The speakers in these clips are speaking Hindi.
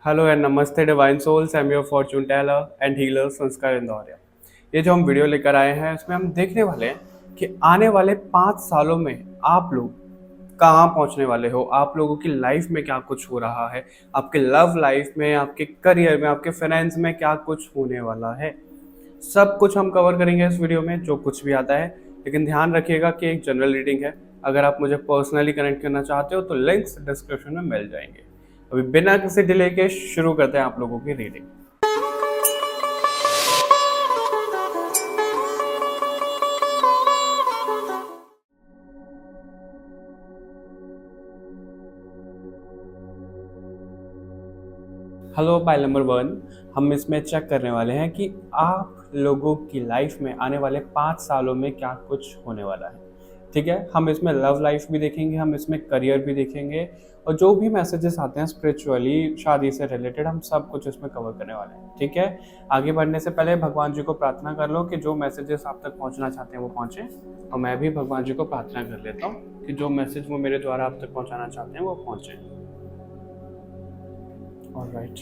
हेलो एंड नमस्ते divine souls, I am your fortune teller and healer Sanskar Indoria. ये जो हम वीडियो लेकर आए हैं इसमें हम देखने वाले हैं कि आने वाले 5 सालों में आप लोग कहाँ पहुँचने वाले हो, आप लोगों की लाइफ में क्या कुछ हो रहा है, आपके लव लाइफ में, आपके करियर में, आपके फाइनेंस में क्या कुछ होने वाला है। सब कुछ हम कवर करेंगे इस वीडियो में, जो कुछ भी आता है। लेकिन ध्यान रखिएगा कि एक जनरल रीडिंग है। अगर आप मुझे पर्सनली कनेक्ट करना चाहते हो तो लिंक्स डिस्क्रिप्शन में मिल जाएंगे। अभी बिना किसी डिले के शुरू करते हैं आप लोगों की रीडिंग। Hello pile number 1। हम इसमें चेक करने वाले हैं कि आप लोगों की लाइफ में आने वाले 5 सालों में क्या कुछ होने वाला है। ठीक है, हम इसमें लव लाइफ भी देखेंगे, हम इसमें करियर भी देखेंगे, और जो भी मैसेजेस आते हैं स्पिरिचुअली, शादी से रिलेटेड, हम सब कुछ इसमें कवर करने वाले हैं। ठीक है, आगे बढ़ने से पहले भगवान जी को प्रार्थना कर लो कि जो मैसेजेस आप तक पहुंचना चाहते हैं वो पहुंचे, और मैं भी भगवान जी को प्रार्थना कर लेता हूँ कि जो मैसेज वो मेरे द्वारा आप तक पहुंचाना चाहते हैं वो पहुंचे। ऑलराइट,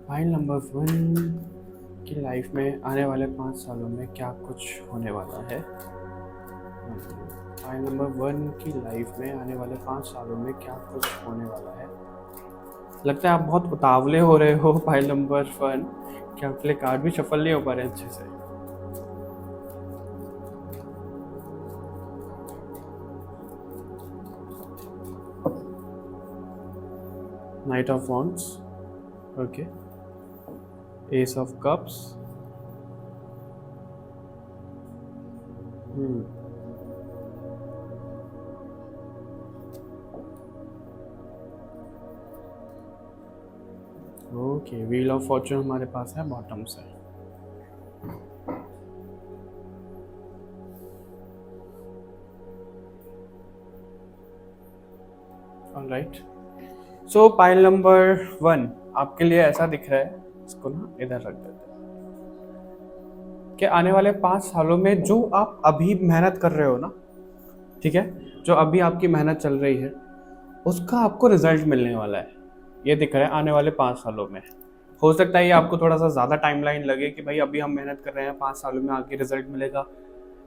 फाइल नंबर 1 की लाइफ में आने वाले 5 सालों में क्या कुछ होने वाला है। फाइल नंबर 1 की लाइफ में आने वाले 5 सालों में क्या कुछ होने वाला है। लगता है आप बहुत उतावले हो रहे हो फाइल नंबर 1, कि आपके लिए कार्ड भी शफल नहीं हो पा रहे अच्छे से। Night of wands, okay, S of cups, okay, wheel of Fortune हमारे पास है बॉटम से। ऑलराइट, सो पाइल नंबर 1 आपके लिए ऐसा दिख रहा है, इसको ना इधर रख देते हैं, कि आने वाले 5 सालों में जो आप अभी मेहनत कर रहे हो ना, ठीक है, जो अभी आपकी मेहनत चल रही है उसका आपको रिजल्ट मिलने वाला है। ये दिख रहा है आने वाले 5 सालों में। हो सकता है ये आपको थोड़ा सा ज़्यादा टाइमलाइन लगे कि भाई अभी हम मेहनत कर रहे हैं, 5 सालों में आगे रिजल्ट मिलेगा।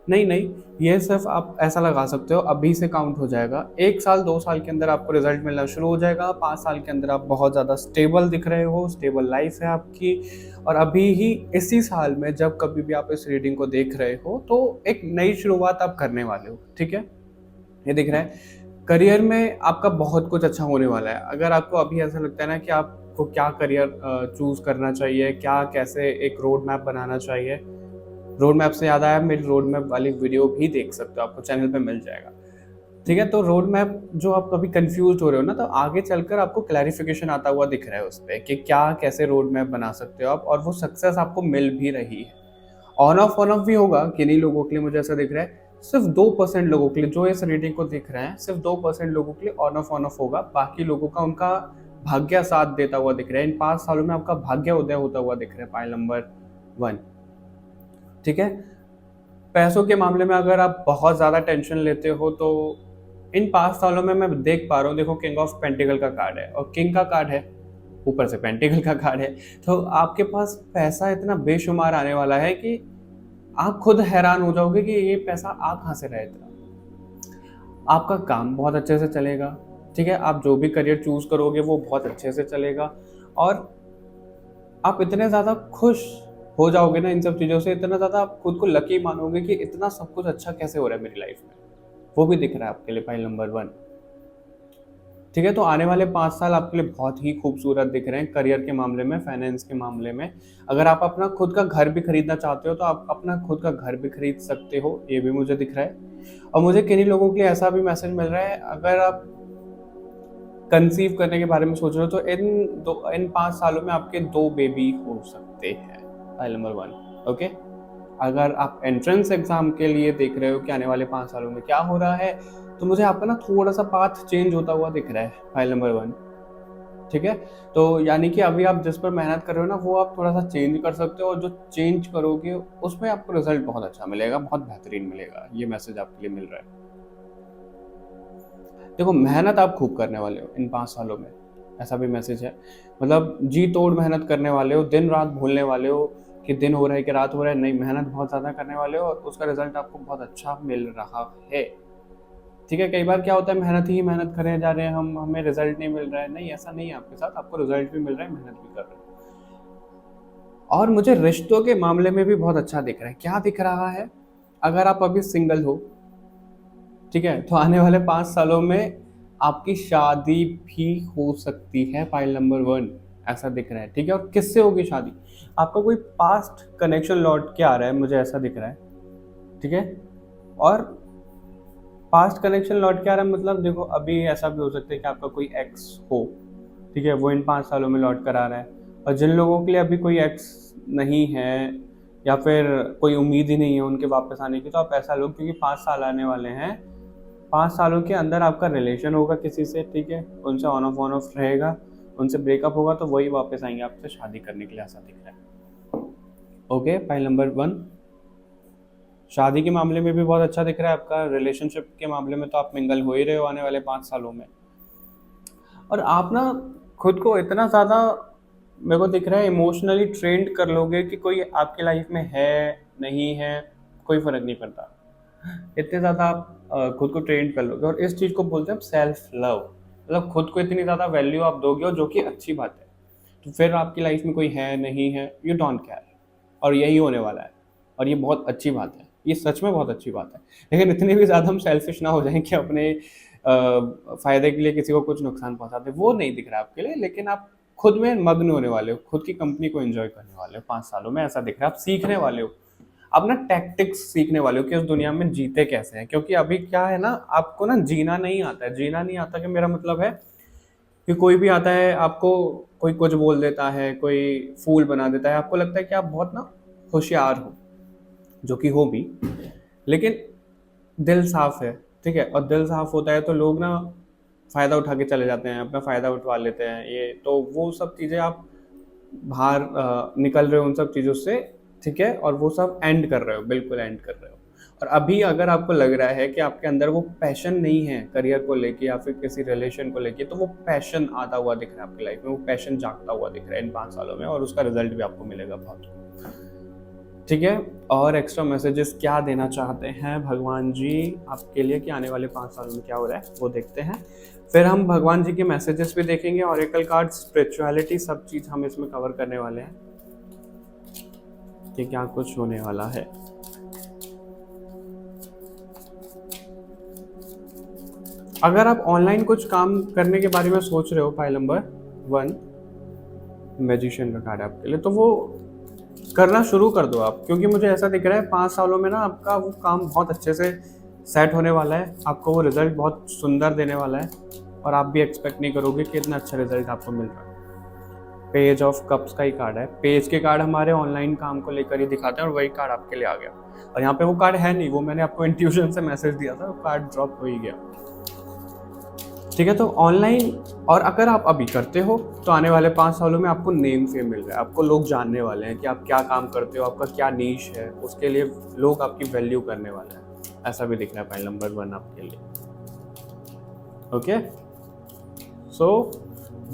नहीं नहीं, ये सिर्फ आप ऐसा लगा सकते हो अभी से काउंट हो जाएगा। 1 साल 2 साल के अंदर आपको रिजल्ट मिलना शुरू हो जाएगा। 5 साल के अंदर आप बहुत ज़्यादा स्टेबल दिख रहे हो, स्टेबल लाइफ है आपकी। और अभी ही इसी साल में जब कभी भी आप इस रीडिंग को देख रहे हो तो एक नई शुरुआत आप करने वाले हो। ठीक है, ये दिख रहा है। करियर में आपका बहुत कुछ अच्छा होने वाला है। अगर आपको अभी ऐसा लगता है ना कि आपको क्या करियर चूज़ करना चाहिए, क्या कैसे एक रोड मैप बनाना चाहिए, रोड मैप से याद आया, मेरी रोड मैप वाली वीडियो भी देख सकते हो, आपको चैनल पे मिल जाएगा। ठीक है, तो रोड मैप जो आप कभी कंफ्यूज हो रहे हो ना, तो आगे चलकर आपको क्लैरिफिकेशन आता हुआ दिख रहा है उस पर कि क्या कैसे रोड मैप बना सकते हो आप, और वो सक्सेस आपको मिल भी रही है। ऑन ऑफ भी होगा किन्हीं लोगों के लिए, मुझे ऐसा दिख रहा है। सिर्फ 2% लोगों के लिए जो इस रीडिंग को दिख रहे हैं, सिर्फ 2% लोगों के लिए ऑन ऑफ होगा। बाकी लोगों का उनका भाग्य साथ देता हुआ दिख रहा है। इन 5 सालों में आपका भाग्य उदय होता हुआ दिख रहा है पाइल नंबर 1। ठीक है, पैसों के मामले में अगर आप बहुत ज़्यादा टेंशन लेते हो तो इन 5 सालों में मैं देख पा रहा हूँ, देखो किंग ऑफ पेंटिकल का कार्ड है और किंग का कार्ड है, ऊपर से पेंटिकल का कार्ड है। तो आपके पास पैसा इतना बेशुमार आने वाला है कि आप खुद हैरान हो जाओगे कि ये पैसा आ कहाँ से रहा है इतना। आपका काम बहुत अच्छे से चलेगा। ठीक है, आप जो भी करियर चूज करोगे वो बहुत अच्छे से चलेगा, और आप इतने ज़्यादा खुश हो जाओगे ना इन सब चीज़ों से, इतना ज़्यादा आप खुद को लकी मानोगे कि इतना सब कुछ अच्छा कैसे हो रहा है मेरी लाइफ में। वो भी दिख रहा है आपके लिए फाइल नंबर 1। ठीक है, तो आने वाले 5 साल आपके लिए बहुत ही खूबसूरत दिख रहे हैं करियर के मामले में, फाइनेंस के मामले में। अगर आप अपना खुद का घर भी खरीदना चाहते हो तो आप अपना खुद का घर भी खरीद सकते हो, ये भी मुझे दिख रहा है। और मुझे किन्हीं लोगों के लिए ऐसा भी मैसेज मिल रहा है, अगर आप कंसीव करने के बारे में सोच रहे हो तो इन 5 सालों में आपके 2 बेबी हो सकते हैं, फाइल नंबर 1। ओके, अगर आप एंट्रेंस एग्जाम के लिए देख रहे हो कि आने वाले 5 सालों में क्या हो रहा है, तो मुझे आपका ना थोड़ा सा पाथ चेंज होता हुआ दिख रहा है फाइल नंबर 1। ठीक है, तो यानी कि अभी आप जिस पर मेहनत कर रहे हो ना, वो आप थोड़ा सा चेंज कर सकते हो, और जो चेंज करोगे उसमें आपको रिजल्ट बहुत अच्छा मिलेगा, बहुत बेहतरीन मिलेगा। ये मैसेज आपके लिए मिल रहा है। देखो मेहनत आप खूब करने वाले हो इन 5 सालों में, ऐसा भी मैसेज है। मतलब जी तोड़ मेहनत करने वाले हो, दिन रात भूलने वाले हो कि दिन हो रहा है कि रात हो रहा है, नहीं मेहनत बहुत ज़्यादा करने वाले हो और उसका रिजल्ट आपको बहुत अच्छा मिल रहा है। ठीक है, कई बार क्या होता है मेहनत ही मेहनत करे जा रहे हैं हम, हमें रिजल्ट नहीं मिल रहा है, नहीं ऐसा नहीं है आपके साथ, आपको रिजल्ट भी मिल रहा है, मेहनत भी कर रहे हो। और मुझे रिश्तों के मामले में भी बहुत अच्छा दिख रहा है। क्या दिख रहा है? अगर आप अभी सिंगल हो, ठीक है, तो आने वाले 5 सालों में आपकी शादी भी हो सकती है, फाइल नंबर 1 ऐसा दिख रहा है। ठीक है, और किससे होगी शादी? आपका कोई पास्ट कनेक्शन लौट के आ रहा है, मुझे ऐसा दिख रहा है। ठीक है, और पास्ट कनेक्शन लौट के आ रहा है मतलब देखो अभी ऐसा भी हो सकता है कि आपका कोई एक्स हो, ठीक है, वो इन 5 सालों में लौट कर आ रहा है। और जिन लोगों के लिए अभी कोई एक्स नहीं है या फिर कोई उम्मीद ही नहीं है उनके वापस आने की, तो आप ऐसा लो, क्योंकि 5 साल आने वाले हैं, 5 सालों के अंदर आपका रिलेशन होगा किसी से, ठीक है, उनसे ऑन ऑफ रहेगा, उनसे ब्रेकअप होगा, तो वही वापस आएंगे आपसे शादी करने के लिए, ऐसा दिख रहा है। ओके, फाइल नंबर 1 शादी के मामले में भी बहुत अच्छा दिख रहा है आपका। रिलेशनशिप के मामले में तो आप मिंगल हो ही रहे हो आने वाले 5 सालों में। और आप ना खुद को इतना ज़्यादा मेरे को दिख रहा है इमोशनली ट्रेंड कर लोगे कि कोई आपकी लाइफ में है नहीं है कोई फ़र्क नहीं पड़ता। इतने ज़्यादा आप खुद को ट्रेंड कर लोगे, और इस चीज़ को बोलते हैं सेल्फ लव। मतलब खुद को इतनी ज़्यादा वैल्यू आप दोगे, और जो कि अच्छी बात है। तो फिर आपकी लाइफ में कोई है नहीं है, यू डोंट केयर, और यही होने वाला है। और ये बहुत अच्छी बात है, ये सच में बहुत अच्छी बात है। लेकिन इतने भी ज़्यादा हम सेल्फिश ना हो जाएं कि अपने फ़ायदे के लिए किसी को कुछ नुकसान पहुंचाते, वो नहीं दिख रहा है आपके लिए। लेकिन आप खुद में मग्न होने वाले हो, खुद की कंपनी को एंजॉय करने वाले हो 5 सालों में, ऐसा दिख रहा है। आप सीखने वाले हो, आप ना टैक्टिक्स सीखने वाले हो कि उस दुनिया में जीते कैसे हैं। क्योंकि अभी क्या है ना, आपको ना जीना नहीं आता है। जीना नहीं आता कि मेरा मतलब है कि कोई भी आता है आपको, कोई कुछ बोल देता है, कोई फूल बना देता है, आपको लगता है कि आप बहुत ना होशियार हो, जो कि हो भी, लेकिन दिल साफ है। ठीक है, और दिल साफ होता है तो लोग ना फ़ायदा उठा के चले जाते हैं, अपना फ़ायदा उठवा लेते हैं। ये तो वो सब चीज़ें आप बाहर निकल रहे हो उन सब चीज़ों से, ठीक है, और वो सब एंड कर रहे हो, बिल्कुल एंड कर रहे हो। और अभी अगर आपको लग रहा है कि आपके अंदर वो पैशन नहीं है करियर को लेके या फिर किसी रिलेशन को लेके, तो वो पैशन आता हुआ दिख रहा है आपकी लाइफ में, वो पैशन जागता हुआ दिख रहा है इन 5 सालों में, और उसका रिजल्ट भी आपको मिलेगा बहुत। ठीक है, और एक्स्ट्रा मैसेजेस क्या देना चाहते हैं भगवान जी आपके लिए कि आने वाले 5 सालों में क्या हो रहा है, वो देखते हैं। फिर हम भगवान जी के मैसेजेस भी देखेंगे, ऑरेकल कार्ड, स्पिरिचुअलिटी, सब चीज़ हम इसमें कवर करने वाले हैं कि क्या कुछ होने वाला है। अगर आप ऑनलाइन कुछ काम करने के बारे में सोच रहे हो, फाइल नंबर 1 मैजिशियन का कार्ड है आपके लिए, तो वो करना शुरू कर दो आप। क्योंकि मुझे ऐसा दिख रहा है 5 सालों में ना आपका वो काम बहुत अच्छे से सेट होने वाला है, आपको वो रिजल्ट बहुत सुंदर देने वाला है, और आप भी एक्सपेक्ट नहीं करोगे कि इतना अच्छा रिजल्ट आपको मिल रहा है। पेज ऑफ कप्स का ही कार्ड है। पेज के कार्ड हमारे ऑनलाइन काम को लेकर ही दिखाते हैं, और वही कार्ड आपके लिए आ गया। और यहाँ पे वो कार्ड है नहीं, वो मैंने आपको इंट्यूशन से मैसेज दिया था, वो कार्ड ड्रॉप हो ही गया। ठीक है, तो ऑनलाइन, और अगर आप अभी करते हो तो आने वाले 5 सालों में आपको नेम फेम मिल रहा है, आपको लोग जानने वाले हैं कि आप क्या काम करते हो, आपका क्या नीश है, उसके लिए लोग आपकी वैल्यू करने वाले हैं। ऐसा भी दिख रहा है फाइल नंबर 1 आपके लिए। ओके, सो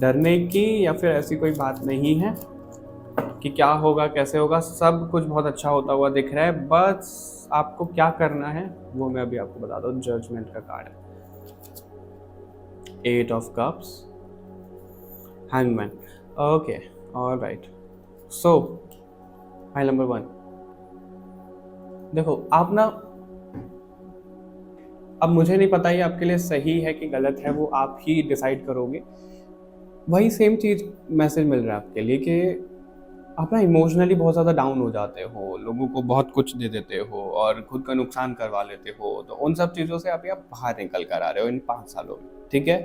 डरने की या फिर ऐसी कोई बात नहीं है कि क्या होगा कैसे होगा, सब कुछ बहुत अच्छा होता हुआ दिख रहा है। बस आपको क्या करना है वो मैं अभी आपको बता दूं। जजमेंट का कार्ड है, 8 of cups, hangman. Okay, alright, so file number 1, देखो आप ना, अब मुझे नहीं पता ये आपके लिए सही है कि गलत है, वो आप ही डिसाइड करोगे। वही सेम चीज़ मैसेज मिल रहा है आपके लिए कि आप ना इमोशनली बहुत ज़्यादा डाउन हो जाते हो, लोगों को बहुत कुछ दे देते हो और खुद का नुकसान करवा लेते हो। तो उन सब चीज़ों से अभी आप बाहर निकल कर आ रहे हो इन 5 सालों में। ठीक है,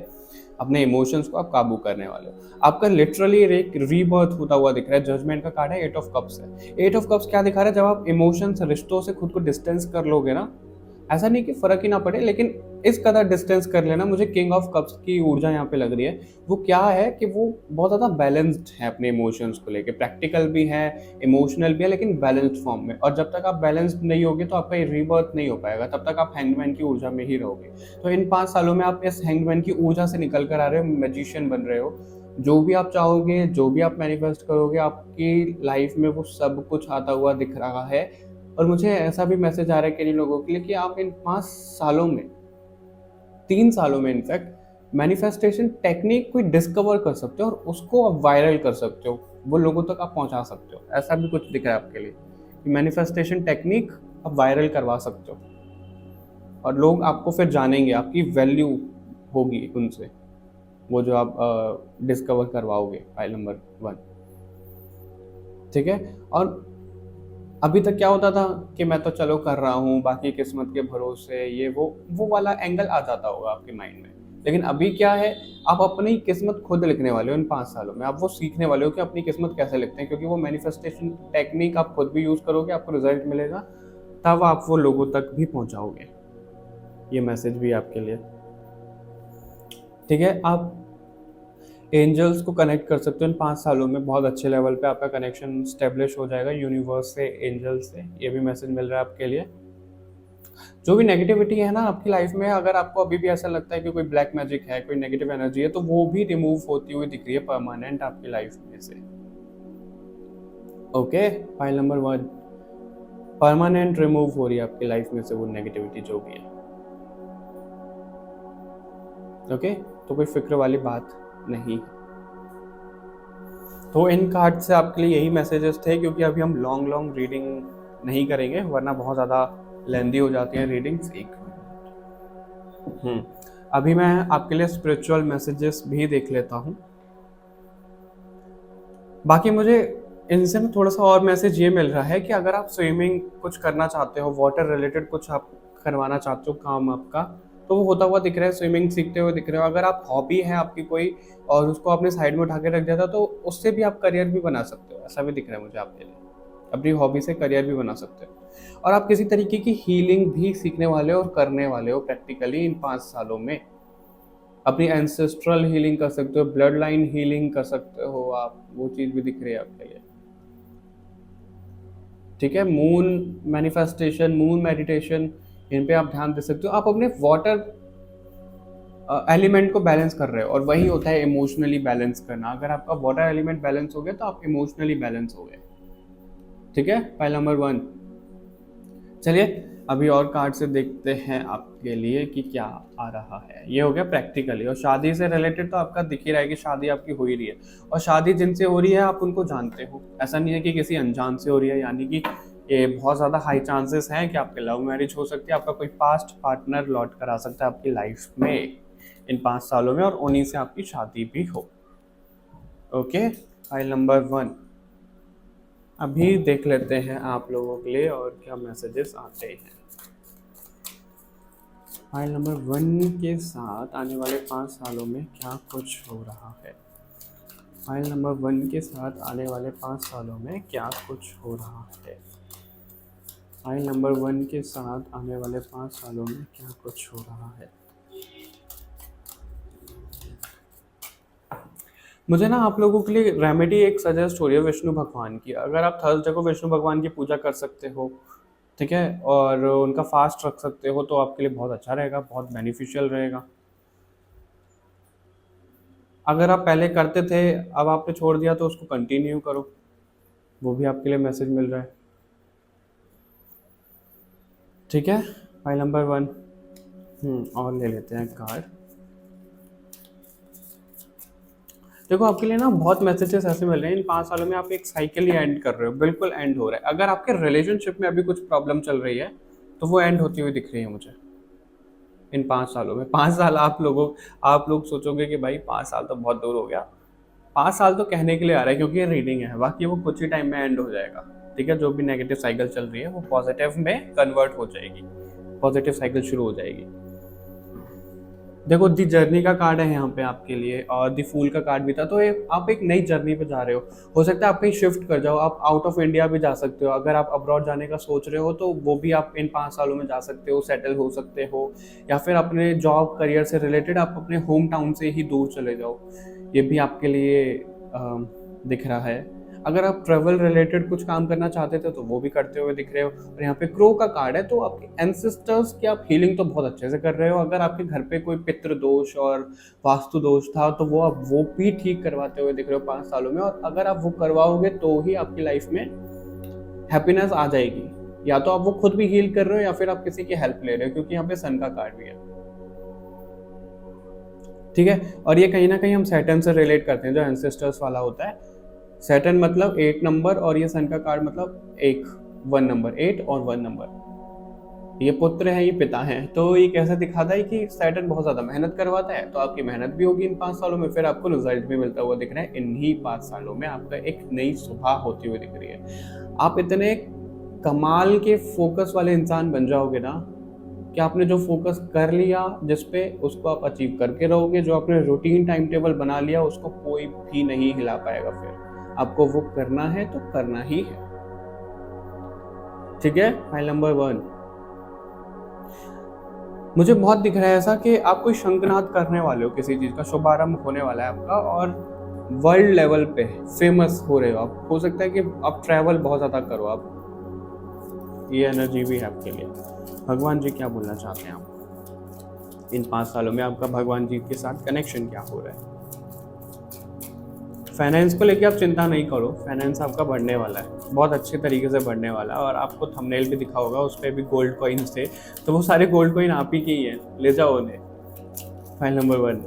अपने इमोशंस को आप काबू करने वाले हो। आपका लिटरली एक रीबर्थ होता हुआ दिख रहा है। जजमेंट का कार्ड है, 8 ऑफ कप्स है। 8 ऑफ कप्स क्या दिखा रहा है? जब आप इमोशंस, रिश्तों से खुद को डिस्टेंस कर लोगे ना, ऐसा नहीं कि फ़र्क ही ना पड़े, लेकिन इस कदर डिस्टेंस कर लेना। मुझे किंग ऑफ कप्स की ऊर्जा यहाँ पे लग रही है। वो क्या है कि वो बहुत ज़्यादा बैलेंस्ड है अपने इमोशंस को लेके, प्रैक्टिकल भी है, इमोशनल भी है, लेकिन बैलेंस्ड फॉर्म में। और जब तक आप बैलेंस्ड नहीं होगे तो आपका रीबर्थ नहीं हो पाएगा, तब तक आप हैंगमैन की ऊर्जा में ही रहोगे। तो इन 5 सालों में आप इस हैंगमैन की ऊर्जा से निकल कर आ रहे हो, मैजिशियन बन रहे हो। जो भी आप चाहोगे, जो भी आप मैनिफेस्ट करोगे, आपकी लाइफ में वो सब कुछ आता हुआ दिख रहा है। और मुझे ऐसा भी मैसेज आ रहा है कई लोगों के लिए कि आप इन 5 सालों में, 3 सालों में इनफैक्ट मैनिफेस्टेशन टेक्निक कोई डिस्कवर कर सकते हो और उसको आप वायरल कर सकते हो, वो लोगों तक आप पहुंचा सकते हो। ऐसा भी कुछ दिख रहा है आपके लिए कि मैनिफेस्टेशन टेक्निक आप वायरल करवा सकते हो और लोग आपको फिर जानेंगे, आपकी वैल्यू होगी उनसे, वो जो आप डिस्कवर करवाओगे। फाइल नंबर 1, ठीक है। और अभी तक क्या होता था कि मैं तो चलो कर रहा हूँ, बाकी किस्मत के भरोसे, ये वो वाला एंगल आ जाता होगा आपके माइंड में। लेकिन अभी क्या है, आप अपनी किस्मत खुद लिखने वाले हो इन 5 सालों में। आप वो सीखने वाले हो कि अपनी किस्मत कैसे लिखते हैं, क्योंकि वो मैनिफेस्टेशन टेक्निक आप खुद भी यूज़ करोगे, आपको रिजल्ट मिलेगा, तब आप वो लोगों तक भी पहुँचाओगे। ये मैसेज भी आपके लिए, ठीक है। आप एंजल्स को कनेक्ट कर सकते हो इन 5 सालों में, बहुत अच्छे लेवल पे आपका कनेक्शन स्टेब्लिश हो जाएगा यूनिवर्स से, एंजल से। ये भी मैसेज मिल रहा है आपके लिए। जो भी नेगेटिविटी है ना आपकी लाइफ में, अगर आपको अभी भी ऐसा लगता है कि कोई ब्लैक मैजिक है, कोई नेगेटिव एनर्जी है, तो वो भी रिमूव होती हुई दिख रही है परमानेंट आपकी लाइफ में से। Okay, file number 1, permanent remove हो रही है आपकी लाइफ में से वो नेगेटिविटी जो भी है। ओके, तो कोई फिक्र वाली बात नहीं है। तो इन कार्ड से आपके लिए यही मैसेजेस थे, क्योंकि अभी हम लॉन्ग रीडिंग नहीं करेंगे, वरना बहुत ज़्यादा लेंदी हो जाती है रीडिंग्स। एक अभी मैं आपके लिए स्पिरिचुअल मैसेजेस भी देख लेता हूँ। बाकी मुझे इनसे ना थोड़ा सा और मैसेज ये मिल रहा है कि अगर आप स्विमिंग कुछ करना चाहते हो, वाटर रिलेटेड कुछ आप करवाना चाहते हो काम आपका, तो वो होता हुआ दिख रहा है, स्विमिंग सीखते हुए दिख रहे हो। अगर आप हॉबी है आपकी कोई और उसको आपने साइड में उठा के रख दिया था, तो उससे भी आप करियर भी बना सकते हो, ऐसा भी दिख रहा है मुझे आपके लिए। अपनी हॉबी से करियर भी बना सकते हो। और आप किसी तरीके की हीलिंग भी सीखने वाले हो और करने वाले हो प्रैक्टिकली इन 5 सालों में। अपनी एंसेस्ट्रल हीलिंग कर सकते हो, ब्लड लाइन हीलिंग कर सकते हो आप, वो चीज़ भी दिख रही है आपके लिए, ठीक है। मून मैनिफेस्टेशन, मून मेडिटेशन, इन पे आप ध्यान दे सकते हो। आप अपने वाटर एलिमेंट को बैलेंस कर रहे हो, और वही होता है इमोशनली बैलेंस करना। अगर आपका वाटर एलिमेंट बैलेंस हो गया तो आप इमोशनली बैलेंस हो गए, ठीक है। File number 1। चलिए अभी और कार्ड से देखते हैं आपके लिए कि क्या आ रहा है। ये हो गया प्रैक्टिकली। और शादी से रिलेटेड तो आपका दिख ही रहा है कि शादी आपकी हो ही रही है, और शादी जिनसे हो रही है आप उनको जानते हो। ऐसा नहीं है कि किसी अनजान से हो रही है, यानी कि ये बहुत ज़्यादा हाई चांसेस हैं कि आपके लव मैरिज हो सकती है, आपका कोई पास्ट पार्टनर लौट कर आ सकता है आपकी लाइफ में इन 5 सालों में, और उन्हीं से आपकी शादी भी हो। ओके, फाइल नंबर 1 अभी देख लेते हैं आप लोगों के लिए और क्या मैसेजेस आते हैं। फाइल नंबर 1 के साथ आने वाले 5 सालों में क्या कुछ हो रहा है। फाइल नंबर 1 के साथ आने वाले 5 सालों में क्या कुछ हो रहा है। फाइल नंबर 1 के साथ आने वाले 5 सालों में क्या कुछ हो रहा है। मुझे ना आप लोगों के लिए रेमेडी एक सजेस्ट हो रही है विष्णु भगवान की। अगर आप थर्सडे को विष्णु भगवान की पूजा कर सकते हो, ठीक है, और उनका फास्ट रख सकते हो, तो आपके लिए बहुत अच्छा रहेगा, बहुत बेनिफिशियल रहेगा। अगर आप पहले करते थे, अब आपने छोड़ दिया, तो उसको कंटिन्यू करो, वो भी आपके लिए मैसेज मिल रहा है, ठीक है। फाइल नंबर 1 और ले लेते हैं कार्ड। देखो आपके लिए ना बहुत मैसेजेस ऐसे मिल रहे हैं इन 5 सालों में, आप एक साइकिल ही एंड कर रहे हो, बिल्कुल एंड हो रहा है। अगर आपके रिलेशनशिप में अभी कुछ प्रॉब्लम चल रही है, तो वो एंड होती हुई दिख रही है मुझे इन 5 सालों में। 5 साल आप लोग सोचोगे कि भाई 5 साल तो बहुत दूर हो गया। 5 साल तो कहने के लिए आ रहा है क्योंकि ये रीडिंग है, बाकी वो कुछ ही टाइम में एंड हो जाएगा, ठीक है। जो भी नेगेटिव साइकिल चल रही है वो पॉजिटिव में कन्वर्ट हो जाएगी, पॉजिटिव साइकिल शुरू हो जाएगी। देखो दी जर्नी का कार्ड है यहाँ पे आपके लिए, और दी फूल का कार्ड भी था, तो आप एक नई जर्नी पे जा रहे हो सकता है आप कहीं शिफ्ट कर जाओ, आप आउट ऑफ इंडिया भी जा सकते हो, अगर आप अब्रॉड जाने का सोच रहे हो तो वो भी आप इन 5 सालों में जा सकते हो, सेटल हो सकते हो, या फिर अपने जॉब करियर से रिलेटेड आप अपने होम टाउन से ही दूर चले जाओ, ये भी आपके लिए दिख रहा है। अगर आप ट्रैवल रिलेटेड कुछ काम करना चाहते थे तो वो भी करते हुए दिख रहे हो। और यहाँ पे क्रो का कार्ड है, तो आपके एंसेस्टर्स की आप हीलिंग तो बहुत अच्छे से कर रहे हो। अगर आपके घर पे कोई पितृ दोष और वास्तु दोष था तो वो आप वो भी ठीक करवाते हुए दिख रहे हो 5 सालों में, और अगर आप वो करवाओगे तो ही आपकी लाइफ में हैप्पीनेस आ जाएगी। या तो आप वो खुद भी हील कर रहे हो या फिर आप किसी की हेल्प ले रहे हो, क्योंकि यहाँ पे सन का कार्ड भी है, ठीक है। और ये कहीं ना कहीं हम सैटर्न से रिलेट करते हैं, जो एंसेस्टर्स वाला होता है। सैटर्न मतलब 8 नंबर, और ये सन का कार्ड मतलब 1 नंबर, 8 और 1 नंबर। ये पुत्र है, ये पिता है, तो ये कैसे दिखाता है कि सैटर्न बहुत ज्यादा मेहनत करवाता है, तो आपकी मेहनत भी होगी इन 5 सालों में, फिर आपको रिजल्ट भी मिलता हुआ दिख रहा है। इन्हीं 5 सालों में आपका एक नई सुबह होती हुई दिख रही है। आप इतने कमाल के फोकस वाले इंसान बन जाओगे ना कि आपने जो फोकस कर लिया जिस पे, उसको आप अचीव करके रहोगे। जो आपने रूटीन टाइम टेबल बना लिया उसको कोई भी नहीं हिला पाएगा। फिर आपको वो करना है तो करना ही है, ठीक है। फाइल नंबर 1, मुझे बहुत दिख रहा है ऐसा कि आप कोई शंखनाद करने वाले हो, किसी चीज का शुभारंभ होने वाला है आपका, और वर्ल्ड लेवल पे फेमस हो रहे हो आप। हो सकता है कि आप ट्रैवल बहुत ज्यादा करो आप, ये एनर्जी भी है आपके लिए। भगवान जी क्या बोलना चाहते हैं आप इन 5 सालों में? आपका भगवान जी के साथ कनेक्शन क्या हो रहा है? फाइनेंस को लेके आप चिंता नहीं करो, फाइनेंस आपका बढ़ने वाला है, बहुत अच्छे तरीके से बढ़ने वाला है। और आपको थंबनेल भी दिखा होगा, उस पर भी गोल्ड कॉइन्स थे, तो वो सारे गोल्ड कॉइन आप ही के ही हैं, ले जाओ उन्हें। फाइल नंबर 1,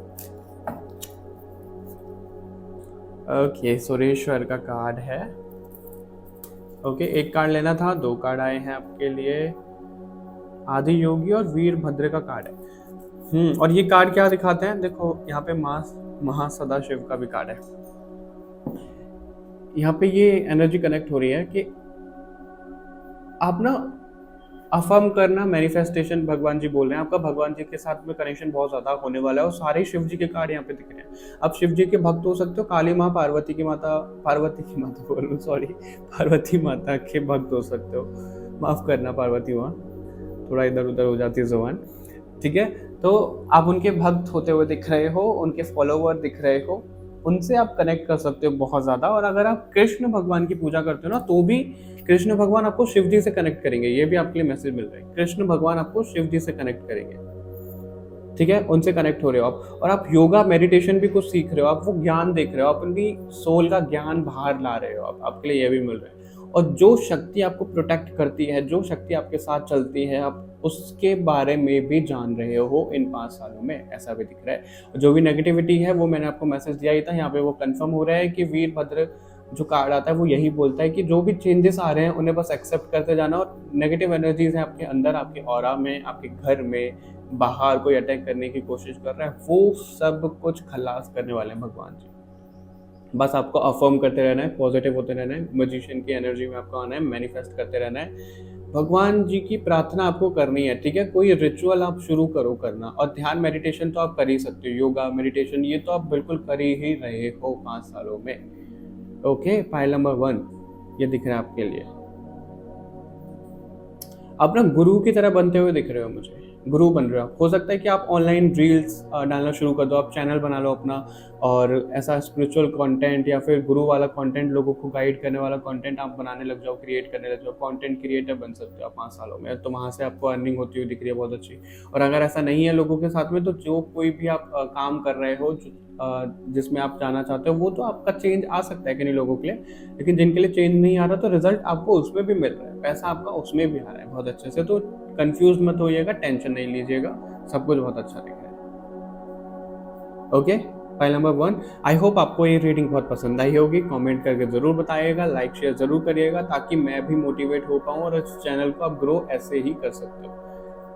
ओके, सुरेश्वर का कार्ड है। ओके, एक कार्ड लेना था, 2 कार्ड आए हैं आपके लिए। आदि योगी और वीरभद्र का कार्ड है। और ये कार्ड क्या दिखाते हैं? देखो यहाँ पे महासदाशिव का भी कार्ड है। यहाँ पे ये एनर्जी कनेक्ट हो रही है कि आप ना अफर्म करना, मैनिफेस्टेशन भगवान जी बोल रहे हैं। आपका भगवान जी के साथ में कनेक्शन बहुत ज्यादा होने वाला है, और सारे शिव जी के कार्ड यहाँ पे दिख रहे हैं। आप शिव जी के भक्त हो सकते हो, काली माँ, पार्वती की माता बोल रहा हूँ, सॉरी, पार्वती माता के भक्त हो सकते हो, माफ करना पार्वती माँ, थोड़ा इधर उधर हो जाती है जुबान, ठीक है। तो आप उनके भक्त होते हुए दिख रहे हो, उनके फॉलोवर दिख रहे हो, उनसे आप कनेक्ट कर सकते हो बहुत ज्यादा। और अगर आप कृष्ण भगवान की पूजा करते हो ना, तो भी कृष्ण भगवान आपको शिव जी से कनेक्ट करेंगे। ये भी आपके लिए मैसेज मिल रहा है, कृष्ण भगवान आपको शिव जी से कनेक्ट करेंगे, ठीक है। उनसे कनेक्ट हो रहे हो आप, और आप योगा मेडिटेशन भी कुछ सीख रहे हो, आप वो ज्ञान देख रहे हो, आप अपनी सोल का ज्ञान बाहर ला रहे हो, आपके लिए ये भी मिल रहा है। और जो शक्ति आपको प्रोटेक्ट करती है, जो शक्ति आपके साथ चलती है, आप उसके बारे में भी जान रहे हो इन 5 सालों में, ऐसा भी दिख रहा है। जो भी नेगेटिविटी है वो मैंने आपको मैसेज दिया ही था, यहाँ पे वो कंफर्म हो रहा है कि वीरभद्र जो कार्ड आता है वो यही बोलता है कि जो भी चेंजेस आ रहे हैं उन्हें बस एक्सेप्ट करते जाना, और नेगेटिव एनर्जीज हैं आपके अंदर, आपके ऑरा में, आपके घर में, बाहर कोई अटैक करने की कोशिश कर रहा है, वो सब कुछ खलास करने वाले हैं भगवान जी। बस आपको अफर्म करते रहना है, पॉजिटिव होते रहना है, मैजिशियन की एनर्जी में आपको आना है, मैनिफेस्ट करते रहना है, भगवान जी की प्रार्थना आपको करनी है, ठीक है। कोई रिचुअल आप शुरू करो करना, और ध्यान मेडिटेशन तो आप कर ही सकते हो, योगा मेडिटेशन ये तो आप बिल्कुल कर ही रहे हो 5 सालों में, ओके। फाइल नंबर 1 ये दिख रहा है आपके लिए। आप ना गुरु की तरह बनते हुए दिख रहे हो मुझे, गुरु बन रहे हो सकता है कि आप ऑनलाइन रील्स डालना शुरू कर दो, आप चैनल बना लो अपना, और ऐसा स्पिरिचुअल कंटेंट या फिर गुरु वाला कंटेंट, लोगों को गाइड करने वाला कंटेंट आप बनाने लग जाओ, क्रिएट करने लग जाओ, कंटेंट क्रिएटर बन सकते हो आप 5 सालों में, तो वहाँ से आपको अर्निंग होती हुई दिख रही है बहुत अच्छी। और अगर ऐसा नहीं है लोगों के साथ में, तो जो कोई भी आप काम कर रहे हो जिसमें आप जाना चाहते हो, वो तो आपका चेंज आ सकता है कि नहीं लोगों के लिए, लेकिन जिनके लिए चेंज नहीं आ रहा तो रिजल्ट आपको उसमें भी मिल रहा है, पैसा आपका उसमें भी आ रहा है बहुत अच्छे से। तो कंफ्यूज मत होइएगा, टेंशन नहीं लीजिएगा, सब कुछ बहुत अच्छा दिख रहा है, okay. File number 1, I hope आपको ये रीडिंग बहुत पसंद आई होगी। कमेंट करके जरूर बताइएगा, लाइक शेयर जरूर करिएगा, ताकि मैं भी मोटिवेट हो पाऊँ और इस चैनल को आप ग्रो ऐसे ही कर सकते हो,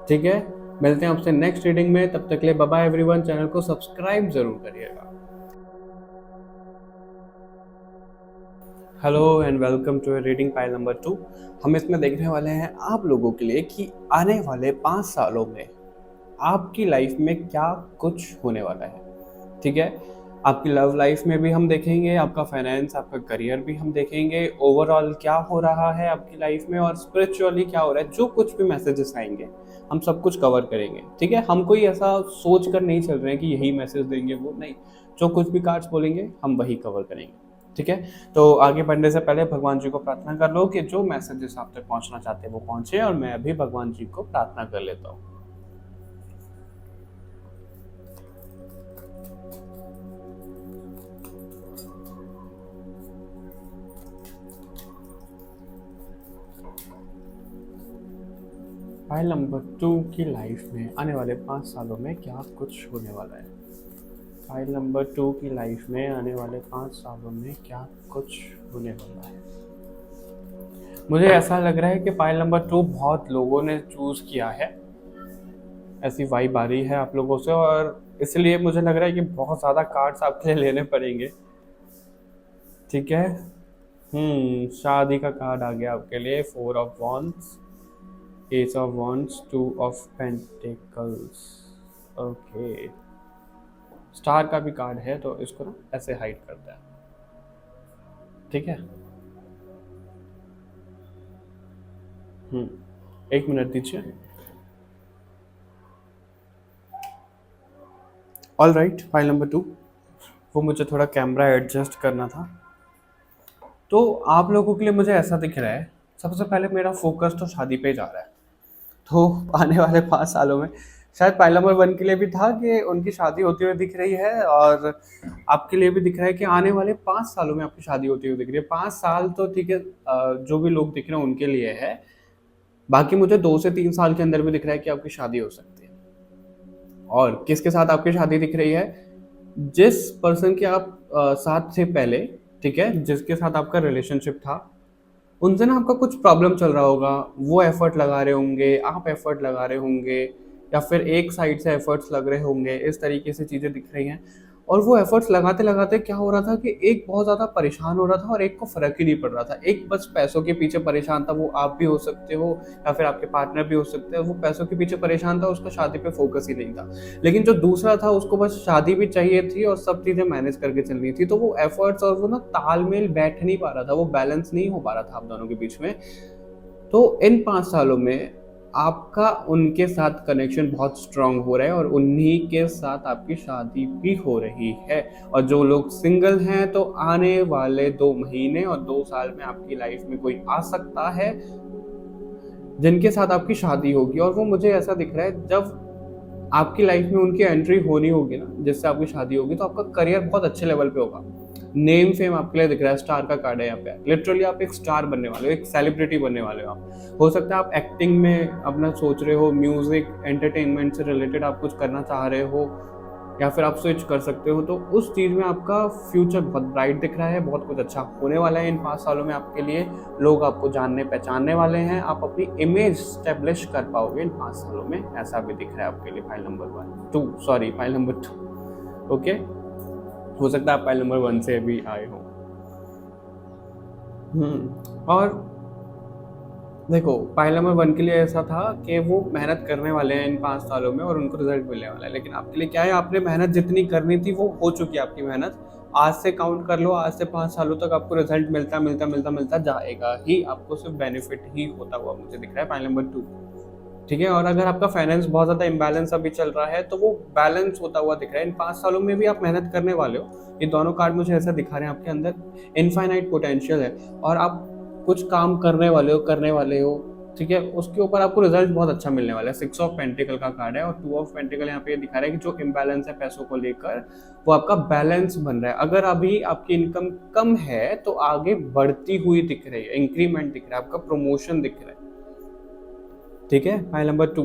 ठीक है। मिलते हैं आपसे नेक्स्ट रीडिंग में, तब तक के लिए बाय बाय एवरीवन। चैनल को सब्सक्राइब जरूर करिएगा। Hello and welcome to reading file number 2। हम इसमें देखने वाले हैं आप लोगों के लिए कि आने वाले 5 सालों में आपकी लाइफ में क्या कुछ होने वाला है। ठीक है, आपकी लव लाइफ में भी हम देखेंगे, आपका फाइनेंस, आपका करियर भी हम देखेंगे, ओवरऑल क्या हो रहा है आपकी लाइफ में, और स्पिरिचुअली क्या हो रहा है। जो कुछ भी मैसेजेस आएंगे हम सब कुछ कवर करेंगे। ठीक है, हम कोई ऐसा सोच कर नहीं चल रहे हैं कि यही मैसेज देंगे, वो नहीं। जो कुछ भी कार्ड्स बोलेंगे हम वही कवर करेंगे। ठीक है, तो आगे बढ़ने से पहले भगवान जी को प्रार्थना कर लो कि जो मैसेजेस आप तक पहुंचना चाहते हैं वो पहुंचे, और मैं अभी भगवान जी को प्रार्थना कर लेता हूँ। फाइल नंबर 2 की लाइफ में आने वाले 5 सालों में क्या कुछ होने वाला है। फाइल नंबर 2 की लाइफ में आने वाले 5 सालों में क्या कुछ होने वाला है। मुझे ऐसा लग रहा है कि फाइल नंबर 2 बहुत लोगों ने चूज किया है, ऐसी वाइब आ रही है आप लोगों से, और इसलिए मुझे लग रहा है कि बहुत ज़्यादा कार्ड्स आपके लिए लेने पड़ेंगे। ठीक है, शादी का कार्ड आ गया आपके लिए, 4 of wands, S of wands, 2 of pentacles. Okay, star का भी कार्ड है, तो इसको ना ऐसे हाइड करते हैं। ठीक है, 1 मिनट दीजिए। ऑल राइट, फाइल नंबर 2, वो मुझे थोड़ा कैमरा एडजस्ट करना था। तो आप लोगों के लिए मुझे ऐसा दिख रहा है, सबसे पहले मेरा फोकस तो शादी पे जा रहा है। तो आने वाले 5 सालों में शायद फाइल नंबर 1 के लिए भी था कि उनकी शादी होती हुई दिख रही है, और आपके लिए भी दिख रहा है कि आने वाले 5 सालों में आपकी शादी होती हुई दिख रही है। 5 साल तो ठीक है, जो भी लोग दिख रहे हैं उनके लिए है। बाकी मुझे 2 से 3 साल के अंदर भी दिख रहा है कि आपकी शादी हो सकती है। और किसके साथ आपकी शादी दिख रही है, जिस पर्सन के आप साथ थे पहले, ठीक है, जिसके साथ आपका रिलेशनशिप था, उनसे ना आपका कुछ प्रॉब्लम चल रहा होगा। वो एफर्ट लगा रहे होंगे, आप एफर्ट लगा रहे होंगे, या फिर एक साइड से एफर्ट्स लग रहे होंगे। इस तरीके से चीज़ें दिख रही हैं। और वो एफर्ट्स लगाते लगाते क्या हो रहा था कि एक बहुत ज़्यादा परेशान हो रहा था और एक को फ़र्क ही नहीं पड़ रहा था। एक बस पैसों के पीछे परेशान था, वो आप भी हो सकते हो या फिर आपके पार्टनर भी हो सकते हैं। वो पैसों के पीछे परेशान था, उसका शादी पे फोकस ही नहीं था। लेकिन जो दूसरा था, उसको बस शादी भी चाहिए थी और सब चीज़ें मैनेज करके चलनी थी। तो वो एफर्ट्स और वो ना तालमेल बैठ नहीं पा रहा था, वो बैलेंस नहीं हो पा रहा था आप दोनों के बीच में। तो इन 5 सालों में आपका उनके साथ कनेक्शन बहुत स्ट्रांग हो रहा है, और उन्हीं के साथ आपकी शादी भी हो रही है। और जो लोग सिंगल हैं, तो आने वाले 2 महीने और 2 साल में आपकी लाइफ में कोई आ सकता है जिनके साथ आपकी शादी होगी। और वो मुझे ऐसा दिख रहा है, जब आपकी लाइफ में उनकी एंट्री होनी होगी ना, जिससे आपकी शादी होगी, तो आपका करियर बहुत अच्छे लेवल पे होगा। नेम फेम आपके लिए दिख रहा है, स्टार का कार्ड है यहाँ पे। लिटरली आप एक स्टार बनने वाले हो, एक सेलिब्रिटी बनने वाले हो आप। हो सकता है आप एक्टिंग में अपना सोच रहे हो, म्यूजिक एंटरटेनमेंट से रिलेटेड आप कुछ करना चाह रहे हो, या फिर आप स्विच कर सकते हो। तो उस चीज़ में आपका फ्यूचर बहुत ब्राइट दिख रहा है, बहुत कुछ अच्छा होने वाला है इन 5 सालों में आपके लिए। लोग आपको जानने पहचानने वाले हैं, आप अपनी इमेज स्टेब्लिश कर पाओगे इन 5 सालों में, ऐसा भी दिख रहा है आपके लिए। File number 2, sorry, file number 2। Okay, हो सकता है आप फाइल नंबर 1 से भी आए हो। और देखो, फाइल नंबर 1 के लिए ऐसा था कि वो मेहनत करने वाले हैं इन 5 सालों में और उनको रिजल्ट मिलने वाला है। लेकिन आपके लिए क्या है, आपने मेहनत जितनी करनी थी वो हो चुकी है आपकी मेहनत। आज से काउंट कर लो, आज से 5 सालों तक आपको रिजल्ट मिलता मिलता मिलता मिलता जाएगा ही। आपको सिर्फ बेनिफिट ही होता हुआ मुझे दिख रहा है, फाइल नंबर 2। ठीक है, और अगर आपका फाइनेंस बहुत ज़्यादा इम्बैलेंस अभी चल रहा है, तो वो बैलेंस होता हुआ दिख रहा है। इन 5 सालों में भी आप मेहनत करने वाले हो। ये दोनों कार्ड मुझे ऐसा दिखा रहे हैं, आपके अंदर इनफाइनाइट पोटेंशियल है, और आप कुछ काम करने वाले हो। ठीक है, उसके ऊपर आपको रिजल्ट बहुत अच्छा मिलने वाला है। 6 ऑफ पेंटिकल का कार्ड है, और 2 ऑफ पेंटिकल यहाँ पे ये दिखा रहा है कि जो इम्बैलेंस है पैसों को लेकर, वो आपका बैलेंस बन रहा है। अगर अभी आपकी इनकम कम है, तो आगे बढ़ती हुई दिख रही है, इंक्रीमेंट दिख रहा है, आपका प्रमोशन दिख रहा है। ठीक है, फाइल नंबर 2।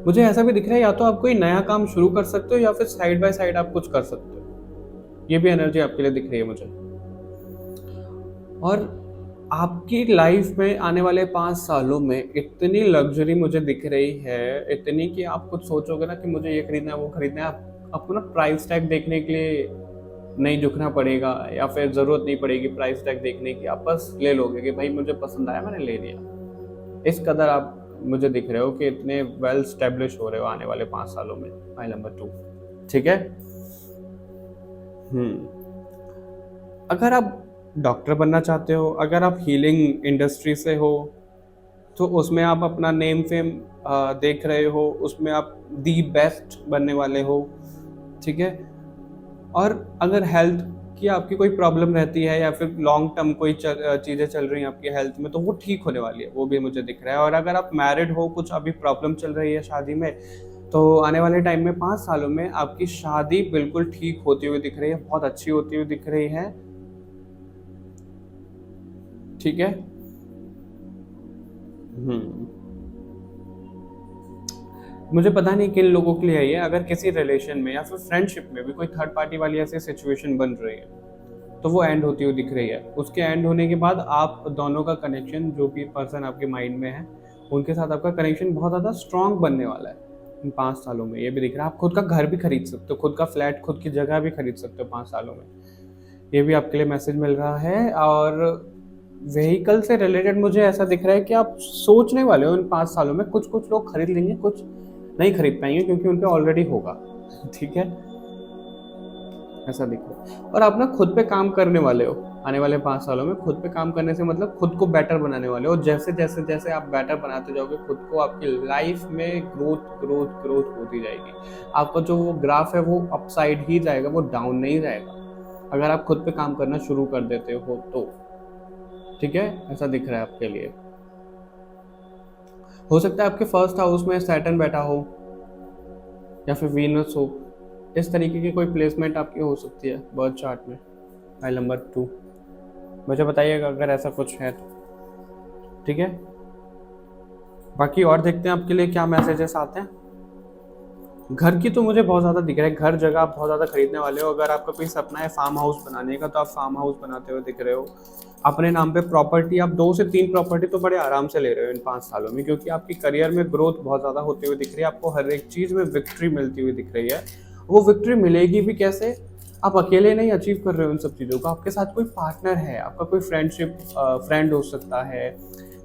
मुझे ऐसा भी दिख रहा है, या तो आप कोई नया काम शुरू कर सकते हो, या फिर साइड बाय साइड आप कुछ कर सकते हो। ये भी एनर्जी आपके लिए दिख रही है मुझे। और आपकी लाइफ में आने वाले 5 सालों में इतनी लग्जरी मुझे दिख रही है, इतनी कि आप कुछ सोचोगे ना कि मुझे ये खरीदना है, वो खरीदना है। आपको ना प्राइस टैग देखने के लिए नहीं झुकना पड़ेगा, या फिर ज़रूरत नहीं पड़ेगी प्राइस टैग देखने की। आप बस ले लोगे कि भाई मुझे पसंद आया, मैंने ले लिया। इस कदर आप मुझे दिख रहे हो कि इतने वेल स्टेब्लिश हो रहे हो आने वाले 5 सालों में, माइल नंबर 2। ठीक है। अगर आप डॉक्टर बनना चाहते हो, अगर आप हीलिंग इंडस्ट्री से हो, तो उसमें आप अपना नेम फेम देख रहे हो, उसमें आप दी बेस्ट बनने वाले हो। ठीक है। और अगर हेल्थ की आपकी कोई प्रॉब्लम रहती है या फिर लॉन्ग टर्म कोई चीज़ें चल रही हैं आपकी हेल्थ में, तो वो ठीक होने वाली है, वो भी मुझे दिख रहा है। और अगर आप मैरिड हो, कुछ अभी प्रॉब्लम चल रही है शादी में, तो आने वाले टाइम में 5 सालों में आपकी शादी बिल्कुल ठीक होती हुई दिख रही है, बहुत अच्छी होती हुई दिख रही है। ठीक है। हम्म मुझे पता नहीं किन लोगों के लिए है ये। अगर किसी रिलेशन में या फिर फ्रेंडशिप में भी कोई थर्ड पार्टी वाली ऐसी सिचुएशन बन रही है, तो वो एंड होती हुई दिख रही है। उसके एंड होने के बाद आप दोनों का कनेक्शन, जो भी पर्सन आपके माइंड में है, उनके साथ आपका कनेक्शन बहुत ज़्यादा स्ट्रांग बनने वाला है इन 5 सालों में। ये भी दिख रहा है। आप खुद का घर भी खरीद सकते हो, खुद का फ्लैट, खुद की जगह भी खरीद सकते हो 5 सालों में। ये भी आपके लिए मैसेज मिल रहा है। और व्हीकल से रिलेटेड मुझे ऐसा दिख रहा है कि आप सोचने वाले हो इन 5 सालों में, कुछ कुछ लोग खरीद लेंगे, कुछ नहीं खरीद पाएंगे क्योंकि उन पे ऑलरेडी होगा। ठीक है, ऐसा दिख रहा है। और आप ना खुद पे काम करने वाले हो आने वाले 5 सालों में। खुद पे काम करने से मतलब खुद को बेटर बनाने वाले हो। जैसे जैसे जैसे आप बेटर बनाते जाओगे खुद को, आपकी लाइफ में ग्रोथ ग्रोथ ग्रोथ होती जाएगी। आपका जो वो ग्राफ है वो अपसाइड ही जाएगा, वो डाउन नहीं जाएगा, अगर आप खुद पे काम करना शुरू कर देते हो तो। ठीक है, ऐसा दिख रहा है आपके लिए। हो सकता है आपके फर्स्ट हाउस में सैटर्न बैठा हो या फिर वीनस हो। इस तरीके की कोई प्लेसमेंट आपकी हो सकती है बर्थ चार्ट में। फाइल नंबर 2, मुझे बताइएगा अगर ऐसा कुछ है तो। ठीक है, बाकी और देखते हैं आपके लिए क्या मैसेजेस आते हैं। घर की तो मुझे बहुत ज़्यादा दिख रहा है, घर जगह आप बहुत ज़्यादा खरीदने वाले हो। अगर आपका कोई सपना है फार्म हाउस बनाने का, तो आप फार्म हाउस बनाते हुए दिख रहे हो। अपने नाम पे प्रॉपर्टी, आप 2 से 3 प्रॉपर्टी तो बड़े आराम से ले रहे हो इन 5 सालों में, क्योंकि आपकी करियर में ग्रोथ बहुत ज़्यादा होती हुई दिख रही है। आपको हर एक चीज़ में विक्ट्री मिलती हुई दिख रही है। वो विक्ट्री मिलेगी भी कैसे? आप अकेले नहीं अचीव कर रहे हो इन सब चीज़ों को, आपके साथ कोई पार्टनर है, आपका कोई फ्रेंड हो सकता है,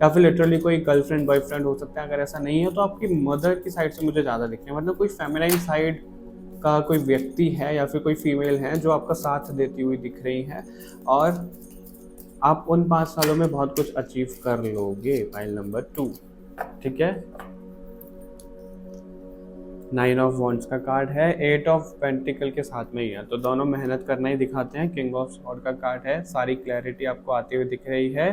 या फिर लिटरली कोई गर्लफ्रेंड बॉयफ्रेंड हो सकता है। अगर ऐसा नहीं है तो आपकी मदर की साइड से मुझे ज़्यादा दिख रहे हैं, मतलब कोई फेमिनाइन साइड का कोई व्यक्ति है या फिर कोई फीमेल है जो आपका साथ देती हुई दिख रही है। और आप उन 5 सालों में बहुत कुछ अचीव कर लोगे। File number 2। ठीक है, 9 ऑफ वॉन्ड्स का कार्ड है, 8 ऑफ पेंटिकल के साथ में ही है, तो दोनों मेहनत करना ही दिखाते हैं। किंग ऑफ सॉर्ड का कार्ड है, सारी क्लैरिटी आपको आती हुई दिख रही है,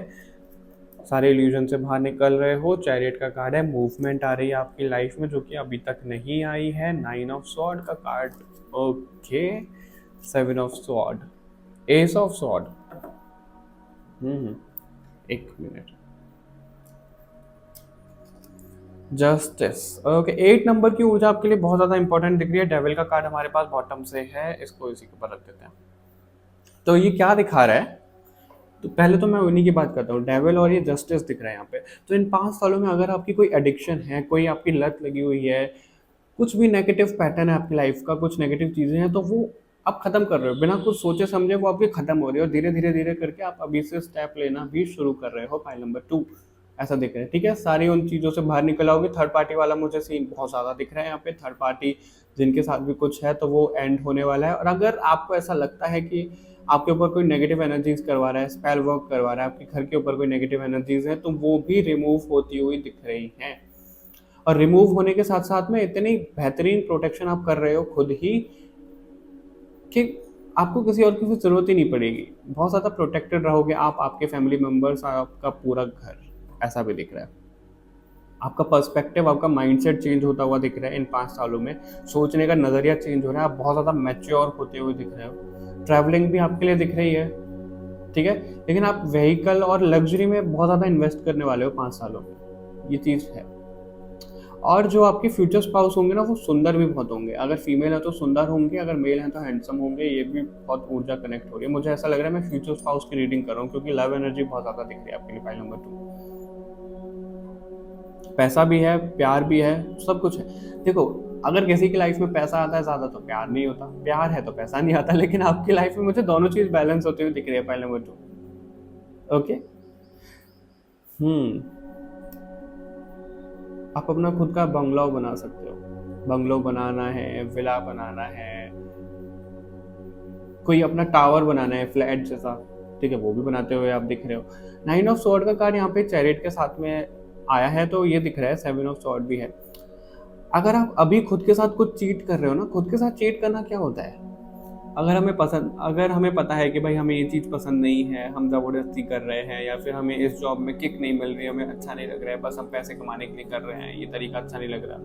सारे इल्यूजन से बाहर निकल रहे हो। चैरियट का कार्ड है, मूवमेंट आ रही है आपकी लाइफ में जो कि अभी तक नहीं आई है। 9 ऑफ सॉर्ड का card, okay. 7 of sword, S of sword, एक मिनट, जस्टिस, ओके। 8 नंबर की ऊर्जा आपके लिए बहुत ज्यादा इंपॉर्टेंट दिख रही है। डेविल का कार्ड हमारे पास बॉटम से है, इसको इसी के ऊपर रख देते हैं। तो ये क्या दिखा रहा है? तो पहले तो मैं उन्हीं की बात करता हूँ, डेविल और ये जस्टिस दिख रहा है यहाँ पे। तो इन 5 सालों में अगर आपकी कोई एडिक्शन है, कोई आपकी लत लगी हुई है, कुछ भी नेगेटिव पैटर्न है आपकी लाइफ का, कुछ नेगेटिव चीज़ें हैं, तो वो आप खत्म कर रहे हो बिना कुछ सोचे समझे, वो आपकी खत्म हो रही है। और धीरे धीरे धीरे करके आप अभी से स्टेप लेना भी शुरू कर रहे हो। फाइल नंबर 2, ऐसा दिख रहा है। ठीक है, सारी उन चीज़ों से बाहर निकल आओगे। थर्ड पार्टी वाला मुझे सीन बहुत ज़्यादा दिख रहा है यहाँ पे। थर्ड पार्टी जिनके साथ भी कुछ है तो वो एंड होने वाला है। और अगर आपको ऐसा लगता है कि आपके ऊपर कोई नेगेटिव एनर्जीज करवा रहा है, स्पेल वर्क करवा रहा है, आपके घर के ऊपर कोई नेगेटिव एनर्जीज है, तो वो भी रिमूव होती हुई दिख रही हैं। और रिमूव होने के साथ साथ में इतनी बेहतरीन प्रोटेक्शन आप कर रहे हो खुद ही कि आपको किसी और की जरूरत ही नहीं पड़ेगी। बहुत ज़्यादा प्रोटेक्टेड रहोगे आप, आपके फैमिली मेम्बर्स, आपका पूरा घर, ऐसा भी दिख रहा है। आपका पर्सपेक्टिव, आपका माइंडसेट चेंज होता हुआ दिख रहा है इन 5 सालों में। सोचने का नज़रिया चेंज हो रहा है, आप बहुत ज़्यादा मैच्योर होते हुए दिख रहे हो। ट्रैवलिंग भी आपके लिए दिख रही है। ठीक है, लेकिन आप व्हीकल और लग्जरी में बहुत ज़्यादा इन्वेस्ट करने वाले हो 5 सालों में, ये चीज़ है। और जो आपके फ्यूचर स्पाउस होंगे ना, वो सुंदर भी बहुत होंगे। अगर फीमेल है तो सुंदर होंगे, अगर मेल है तो हैंडसम होंगे। ये भी बहुत ऊर्जा कनेक्ट हो रही है। मुझे ऐसा लग रहा है मैं फ्यूचर स्पाउस की रीडिंग कर रहा हूँ, क्योंकि लव एनर्जी बहुत ज़्यादा दिख रही है आपके लिए। फाइल नंबर 2, पैसा भी है, प्यार भी है, सब कुछ है। देखो, अगर किसी की लाइफ में पैसा आता है ज़्यादा तो प्यार नहीं होता, प्यार है तो पैसा नहीं आता। लेकिन आपकी लाइफ में मुझे दोनों चीज़ बैलेंस होते हुए दिख रही है। File number 2, okay. आप अपना खुद का बंगलो बना सकते हो, बंगलो बनाना है, विला बनाना है, कोई अपना टावर बनाना है फ्लैट जैसा, ठीक है, वो भी बनाते हुए आप दिख रहे हो। 9 ऑफ स्वॉर्ड का कार्ड यहाँ पे चैरिट के साथ में आया है, तो ये दिख रहा है 7 ऑफ स्वॉर्ड भी है। अगर आप अभी खुद के साथ कुछ चीट कर रहे हो ना, खुद के साथ चीट करना क्या होता है, अगर हमें पता है कि भाई हमें ये चीज़ पसंद नहीं है, हम ज़बरदस्ती कर रहे हैं, या फिर हमें इस जॉब में किक नहीं मिल रही, हमें अच्छा नहीं लग रहा है, बस हम पैसे कमाने के लिए कर रहे हैं, ये तरीका अच्छा नहीं लग रहा,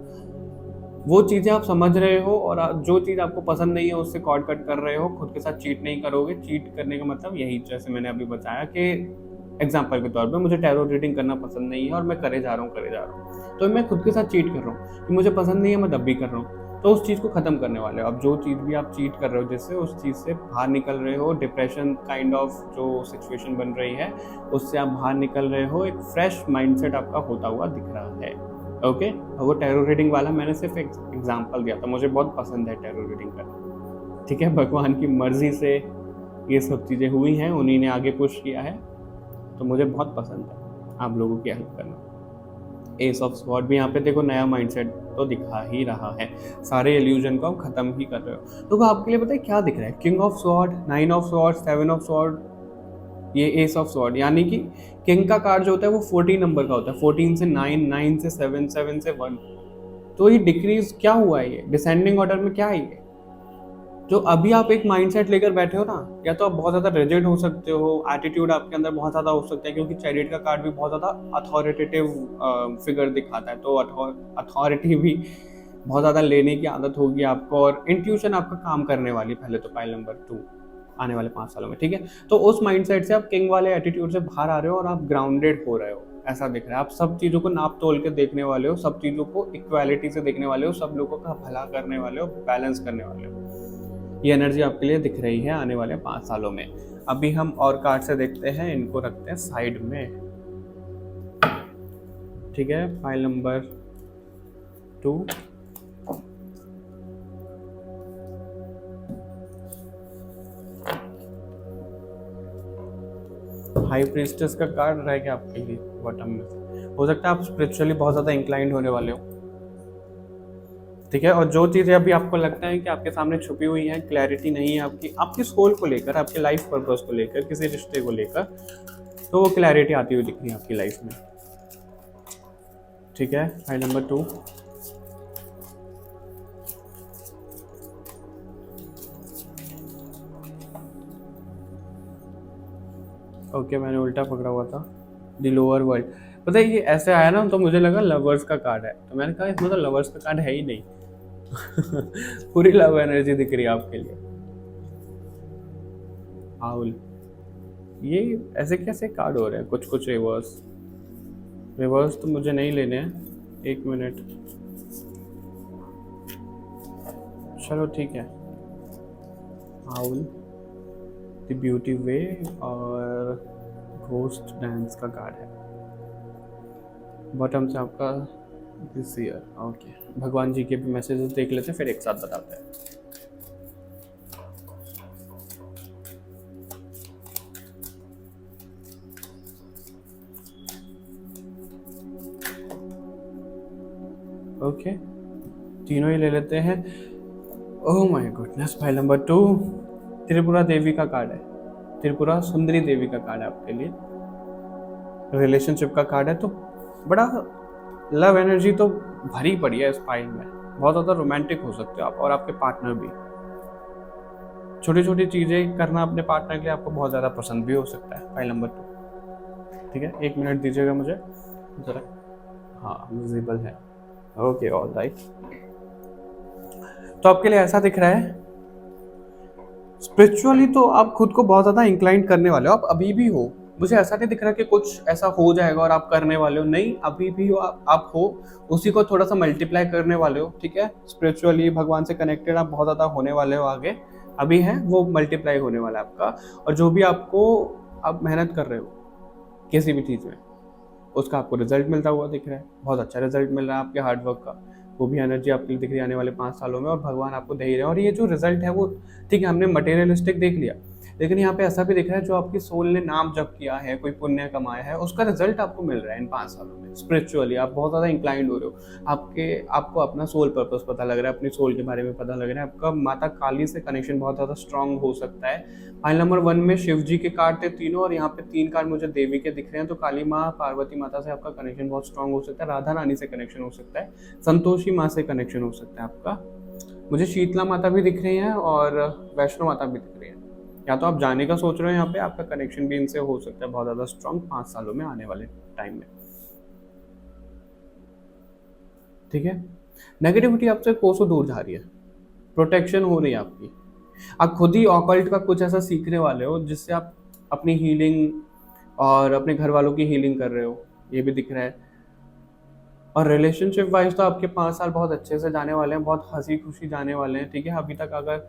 वो चीज़ें आप समझ रहे हो और जो चीज़ आपको पसंद नहीं है उससे कॉर्ड कट कर रहे हो, खुद के साथ चीट नहीं करोगे। चीट करने का मतलब यही, जैसे मैंने अभी बताया कि एग्जाम्पल के तौर पे मुझे टैरो रीडिंग करना पसंद नहीं है और मैं करे जा रहा हूँ, तो मैं खुद के साथ चीट कर रहा हूँ कि मुझे पसंद नहीं है, मैं तब भी कर रहा हूँ, तो उस चीज़ को ख़त्म करने वाले हो। अब जो चीज़ भी आप चीट कर रहे हो जिससे, उस चीज़ से बाहर निकल रहे हो, डिप्रेशन काइंड ऑफ जो सिचुएशन बन रही है उससे आप बाहर निकल रहे हो, एक फ्रेश माइंडसेट आपका होता हुआ दिख रहा है। ओके, वो टैरो रीडिंग वाला मैंने सिर्फ एक एग्जाम्पल दिया था, मुझे बहुत पसंद है टैरो रीडिंग करना, ठीक है, भगवान की मर्जी से ये सब चीज़ें हुई हैं, उन्हीं ने आगे पुश किया है, तो मुझे बहुत पसंद है आप लोगों की हेल्प करना। एस ऑफ स्वॉर्ड भी यहाँ पे देखो, नया माइंडसेट तो दिखा ही रहा है, सारे इल्यूजन को आप खत्म ही कर रहे हो। तो वो आपके लिए पता है क्या दिख रहा है, king of sword, 9 of sword, 7 of sword, ये एस ऑफ स्वॉर्ड, यानी कि किंग का कार्ड जो होता है वो 14 नंबर का होता है, 14 से 9, 9 से 7, 7 से 1, तो ये डिक्रीज क्या हुआ है, ये डिसेंडिंग ऑर्डर में क्या है ये। जो अभी आप एक माइंडसेट लेकर बैठे हो ना, या तो आप बहुत ज़्यादा रिजिड हो सकते हो, एटीट्यूड आपके अंदर बहुत ज़्यादा हो सकता है, क्योंकि चैरिट का कार्ड भी बहुत ज़्यादा अथॉरिटेटिव फिगर दिखाता है, तो अथॉरिटी भी बहुत ज़्यादा लेने की आदत होगी आपको, और इंट्यूशन आपका काम करने वाली पहले तो पाइल नंबर 2 आने वाले 5 सालों में, ठीक है। तो उस माइंडसेट से आप किंग वाले एटीट्यूड से बाहर आ रहे हो और आप ग्राउंडेड हो रहे हो, ऐसा दिख रहा है। आप सब चीज़ों को नाप तोल के देखने वाले हो, सब चीज़ों को इक्वालिटी से देखने वाले हो, सब लोगों का भला करने वाले हो, बैलेंस करने वाले हो। ये एनर्जी आपके लिए दिख रही है आने वाले 5 सालों में। अभी हम और कार्ड से देखते हैं, इनको रखते हैं साइड में, ठीक है। फाइल नंबर 2, हाई प्रीस्टेस का कार्ड रहेगा आपके लिए बॉटम में। हो सकता है आप स्पिरिचुअली बहुत ज़्यादा इंक्लाइंड होने वाले हो, ठीक है, और जो चीज़ें अभी आपको लगता है कि आपके सामने छुपी हुई हैं, क्लैरिटी नहीं है आपकी सोल को लेकर, आपके लाइफ पर्पस को लेकर, किसी रिश्ते को लेकर, तो वो क्लैरिटी आती हुई दिख रही है आपकी लाइफ में, ठीक है। फाइल नंबर 2, ओके, मैंने उल्टा पकड़ा हुआ था, द लोअर वर्ल्ड। पता है ये ऐसे आया ना, तो मुझे लगा लवर्स का कार्ड है, तो मैंने कहा इसमें तो लवर्स का कार्ड है ही नहीं। पूरी लव एनर्जी दिख रही है आपके लिए। हाउल, ये ऐसे कैसे कार्ड हो रहे हैं, कुछ कुछ रिवर्स तो मुझे नहीं लेने हैं, 1 मिनट, चलो ठीक है। हाउल, द ब्यूटी वे और घोस्ट डांस का कार्ड है, बॉटम से आपका दिस ईयर। ओके, भगवान जी के भी मैसेजेस देख लेते हैं, फिर एक साथ बताते हैं। ओके, तीनों ही ले लेते हैं। Oh my goodness, file number 2, Tripura Devi का कार्ड है, त्रिपुरा सुंदरी देवी का कार्ड है आपके लिए, रिलेशनशिप का कार्ड है, तो बड़ा लव एनर्जी तो भरी पड़ी है इस फाइल में, बहुत ज़्यादा रोमांटिक हो सकते हो आप और आपके पार्टनर भी। छोटी छोटी चीज़ें करना अपने पार्टनर के लिए आपको बहुत ज़्यादा पसंद भी हो सकता है। फाइल नंबर 2, ठीक है, 1 मिनट दीजिएगा मुझे ज़रा, हाँ विजिबल है, ओके ऑल राइट। तो आपके लिए ऐसा दिख रहा है, स्पिरिचुअली तो आप खुद को बहुत ज़्यादा इंक्लाइंड करने वाले हो, आप अभी भी हो, मुझे ऐसा नहीं दिख रहा कि कुछ ऐसा हो जाएगा और आप करने वाले हो, नहीं, अभी भी हो, आप हो, उसी को थोड़ा सा मल्टीप्लाई करने वाले हो, ठीक है। स्पिरिचुअली भगवान से कनेक्टेड आप बहुत ज़्यादा होने वाले हो, आगे अभी है वो मल्टीप्लाई होने वाला है आपका, और जो भी आपको आप मेहनत कर रहे हो किसी भी चीज़ में, उसका आपको रिजल्ट मिलता हुआ दिख रहा है, बहुत अच्छा रिजल्ट मिल रहा है आपके हार्डवर्क का, वो भी एनर्जी आपके लिए दिख रही है आने वाले 5 सालों में, और भगवान आपको दे ही रहे हैं। और ये जो रिजल्ट है वो, ठीक है, हमने मटेरियलिस्टिक देख लिया, लेकिन यहाँ पे ऐसा भी दिख रहा है जो आपकी सोल ने नाम जप किया है, कोई पुण्य कमाया है, उसका रिजल्ट आपको मिल रहा है इन 5 सालों में। स्पिरिचुअली आप बहुत ज़्यादा इंक्लाइंड हो रहे हो, आपको अपना सोल पर्पस पता लग रहा है, अपनी सोल के बारे में पता लग रहा है, आपका माता काली से कनेक्शन बहुत ज़्यादा स्ट्रांग हो सकता है। फाइल नंबर 1 में शिव जी के कार्ड थे तीनों, और यहाँ पे 3 कार्ड मुझे देवी के दिख रहे हैं, तो काली माँ पार्वती माता से आपका कनेक्शन बहुत स्ट्रांग हो सकता है, राधा रानी से कनेक्शन हो सकता है, संतोषी माँ से कनेक्शन हो सकता है आपका। मुझे शीतला माता भी दिख रही हैं और वैष्णो माता भी दिख रही है। या तो आप जाने का सोच रहे हो, यहाँ पे आपका कनेक्शन भी इनसे हो सकता है बहुत ज़्यादा स्ट्रांग 5 सालों में आने वाले टाइम में। ठीक है, नेगेटिविटी आपसे कोसों दूर जा रही है, प्रोटेक्शन हो रही है आपकी। आप खुद ही ऑकल्ट का कुछ ऐसा सीखने वाले हो जिससे आप अपनी हीलिंग और अपने घर वालों की हीलिंग कर रहे हो, ये भी दिख रहा है। और रिलेशनशिप वाइज तो आपके 5 साल बहुत अच्छे से जाने वाले हैं, बहुत हंसी खुशी जाने वाले हैं। ठीक है, अभी तक अगर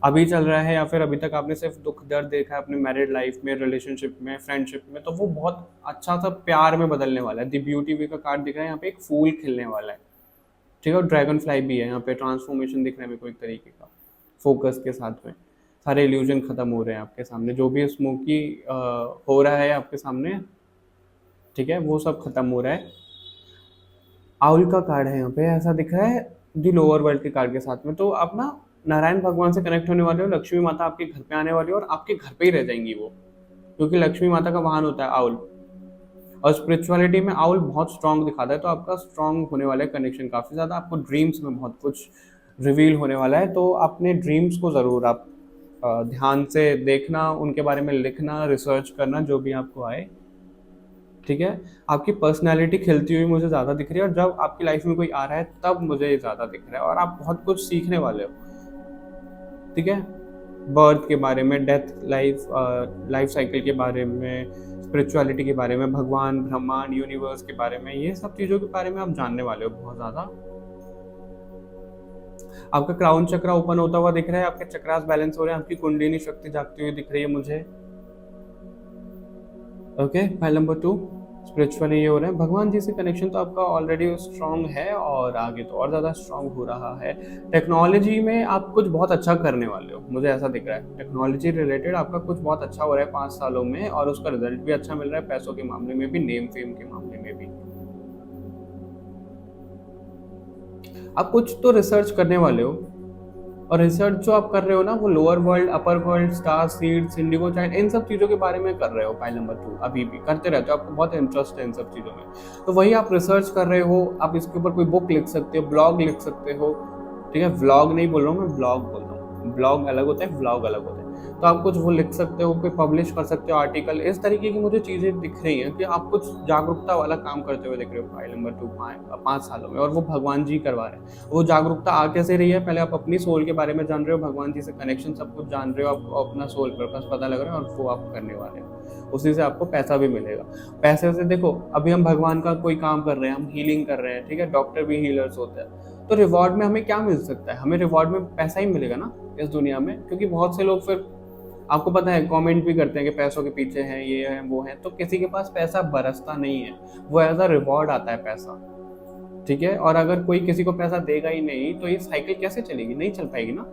अभी चल रहा है या फिर अभी तक आपने सिर्फ दुख दर्द देखा है अपनी मैरिड लाइफ में, रिलेशनशिप में, फ्रेंडशिप में, तो वो बहुत अच्छा सा प्यार में बदलने वाला है। दी ब्यूटी वे का कार्ड दिख रहा है, यहाँ पे एक फूल खिलने वाला है। ठीक है, और ड्रैगन फ्लाई भी है यहाँ पे, ट्रांसफॉर्मेशन दिख रहा है मेरे को एक तरीके का, फोकस के साथ में। सारे इल्यूजन खत्म हो रहे हैं आपके सामने, जो भी स्मोकी हो रहा है आपके सामने, ठीक है, वो सब खत्म हो रहा है। आउल का कार्ड है यहाँ पे, ऐसा दिख रहा है दी लोअर वर्ल्ड के कार्ड के साथ में। तो आप ना नारायण भगवान से कनेक्ट होने वाले हो, लक्ष्मी माता आपके घर पे आने वाली है और आपके घर पे ही रह जाएंगी वो, क्योंकि लक्ष्मी माता का वाहन होता है आउल, और स्पिरिचुअलिटी में आउल बहुत स्ट्रांग दिखाता है। तो आपका स्ट्रांग होने वाला है कनेक्शन काफ़ी ज़्यादा, आपको ड्रीम्स में बहुत कुछ रिवील होने वाला है। तो अपने ड्रीम्स को ज़रूर आप ध्यान से देखना, उनके बारे में लिखना, रिसर्च करना, जो भी आपको आए। ठीक है, आपकी पर्सनैलिटी खिलती हुई मुझे ज़्यादा दिख रही है, और जब आपकी लाइफ में कोई आ रहा है तब मुझे ये ज़्यादा दिख रहा है, और आप बहुत कुछ सीखने वाले हो। ठीक है, बर्थ के बारे में, डेथ, लाइफ साइकिल के बारे में, स्पिरिचुअलिटी के बारे में, भगवान, ब्रह्मांड, यूनिवर्स के बारे में, ये सब चीज़ों के बारे में आप जानने वाले हो बहुत ज़्यादा। आपका क्राउन चक्र ओपन होता हुआ दिख रहा है, आपके चक्रास बैलेंस हो रहे हैं, आपकी कुंडलिनी शक्ति जागती हुई दिख रही है मुझे। ओके, फाइल नंबर 2 स्पिरिचुअली ये हो रहा है। भगवान जी से कनेक्शन तो आपका ऑलरेडी स्ट्रांग है, और आगे तो और ज़्यादा स्ट्रांग हो रहा है। टेक्नोलॉजी में आप कुछ बहुत अच्छा करने वाले हो, मुझे ऐसा दिख रहा है। टेक्नोलॉजी रिलेटेड आपका कुछ बहुत अच्छा हो रहा है 5 सालों में, और उसका रिजल्ट भी अच्छा मिल रहा है, पैसों के मामले में भी, नेम फेम के मामले में भी। आप कुछ तो रिसर्च करने वाले हो, और रिसर्च जो आप कर रहे हो ना, वो lower world, upper world, star seeds, indigo child, इन सब चीज़ों के बारे में कर रहे हो। फाइल नंबर 2 अभी भी करते रहते हो, आपको बहुत इंटरेस्ट है इन सब चीज़ों में, तो वही आप रिसर्च कर रहे हो। आप इसके ऊपर कोई बुक लिख सकते हो, ब्लॉग लिख सकते हो। ठीक है, व्लॉग नहीं बोल रहा हूँ मैं, ब्लॉग बोल रहा हूँ। ब्लॉग अलग होता है, व्लॉग अलग होता है। तो आप कुछ वो लिख सकते हो, कोई पब्लिश कर सकते हो आर्टिकल, इस तरीके की मुझे चीज़ें दिख रही हैं कि आप कुछ जागरूकता वाला काम करते हुए दिख रहे हो फाइल नंबर 2 5 सालों में, और वो भगवान जी करवा रहे हैं। वो जागरूकता आ कैसे रही है, पहले आप अपनी सोल के बारे में जान रहे हो, भगवान जी से कनेक्शन सब कुछ जान रहे हो, आपको अपना सोल पर्पस पता लग रहा है, और वो आप करने वाले हो। उसी से आपको पैसा भी मिलेगा। पैसे से देखो, अभी हम भगवान का कोई काम कर रहे हैं, हम हीलिंग कर रहे हैं, ठीक है, डॉक्टर भी हीलर्स होते हैं, तो रिवॉर्ड में हमें क्या मिल सकता है? हमें रिवॉर्ड में पैसा ही मिलेगा ना इस दुनिया में, क्योंकि बहुत से लोग फिर आपको पता है कमेंट भी करते हैं कि पैसों के पीछे हैं, ये है वो है, तो किसी के पास पैसा बरसता नहीं है, वो एज अ रिवॉर्ड आता है पैसा। ठीक है, और अगर कोई किसी को पैसा देगा ही नहीं, तो ये साइकिल कैसे चलेगी? नहीं चल पाएगी ना।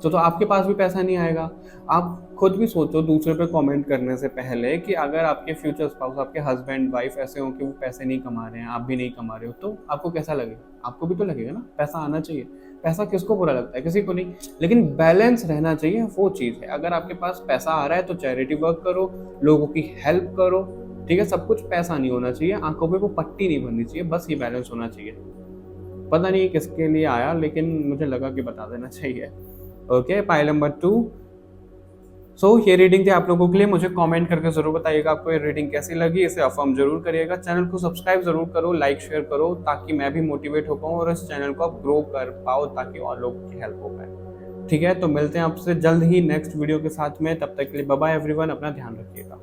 तो आपके पास भी पैसा नहीं आएगा। आप खुद भी सोचो दूसरे पे कमेंट करने से पहले कि अगर आपके फ्यूचर स्पाउस, आपके हस्बैंड वाइफ ऐसे हो कि वो पैसे नहीं कमा रहे हैं, आप भी नहीं कमा रहे हो, तो आपको कैसा लगेगा? आपको भी तो लगेगा ना, पैसा आना चाहिए। पैसा किसको बुरा लगता है? किसी को नहीं, लेकिन बैलेंस रहना चाहिए, वो चीज़ है। अगर आपके पास पैसा आ रहा है तो चैरिटी वर्क करो, लोगों की हेल्प करो। ठीक है, सब कुछ पैसा नहीं होना चाहिए, आंखों पे वो पट्टी नहीं बननी चाहिए, बस ये बैलेंस होना चाहिए। पता नहीं किसके लिए आया, लेकिन मुझे लगा कि बता देना चाहिए। Okay, pile number 2। सो ये रीडिंग थी आप लोगों के लिए। मुझे कमेंट करके जरूर बताइएगा आपको ये रीडिंग कैसी लगी। इसे अफर्म जरूर करिएगा, चैनल को सब्सक्राइब जरूर करो, लाइक शेयर करो, ताकि मैं भी मोटिवेट हो पाऊँ और इस चैनल को आप ग्रो कर पाओ, ताकि और लोगों की हेल्प हो पाए। ठीक है, तो मिलते हैं आपसे जल्द ही नेक्स्ट वीडियो के साथ में। तब तक के लिए बाय बाय एवरीवन, अपना ध्यान रखिएगा।